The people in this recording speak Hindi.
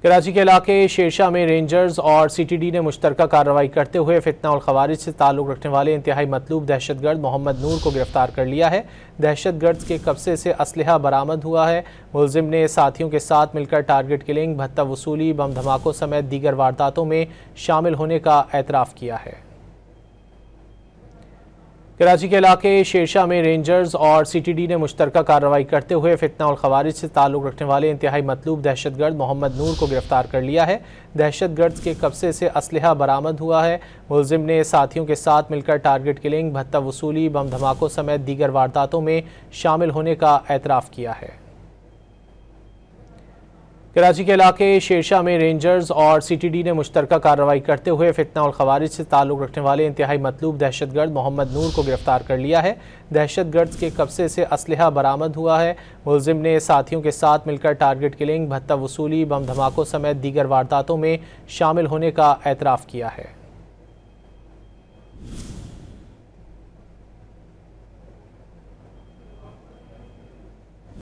कराची के इलाके शेरशाह में रेंजर्स और सीटीडी ने मुश्तरका कार्रवाई करते हुए फितना और खवारिज से ताल्लुक़ रखने वाले इंतहाई मतलूब दहशतगर्द मोहम्मद नूर को गिरफ्तार कर लिया है। दहशतगर्द के कब्जे से असलहा बरामद हुआ है। मुलजिम ने साथियों के साथ मिलकर टारगेट किलिंग, भत्ता वसूली, बम धमाकों समेत दीगर वारदातों में शामिल होने का एतराफ़ किया है। कराची के इलाके शेरशाह में रेंजर्स और सीटीडी ने मुश्तरका कार्रवाई करते हुए फितना और खवारिज से ताल्लुक़ रखने वाले इंतहाई मतलूब दहशतगर्द मोहम्मद नूर को गिरफ्तार कर लिया है। दहशतगर्द के कब्जे से असलहा बरामद हुआ है। मुलजिम ने साथियों के साथ मिलकर टारगेट किलिंग, भत्ता वसूली, बम धमाकों समेत दीगर वारदातों में शामिल होने का एतराफ़ किया है। कराची के इलाके शेरशाह में रेंजर्स और सीटीडी ने मुश्तरका कार्रवाई करते हुए फितना और खवारिज से ताल्लुक़ रखने वाले इंतहाई मतलूब दहशतगर्द मोहम्मद नूर को गिरफ्तार कर लिया है। दहशतगर्द के कब्जे से असलहा बरामद हुआ है। मुलजिम ने साथियों के साथ मिलकर टारगेट किलिंग, भत्ता वसूली, बम धमाकों समेत दीगर वारदातों में शामिल होने का एतराफ़ किया है।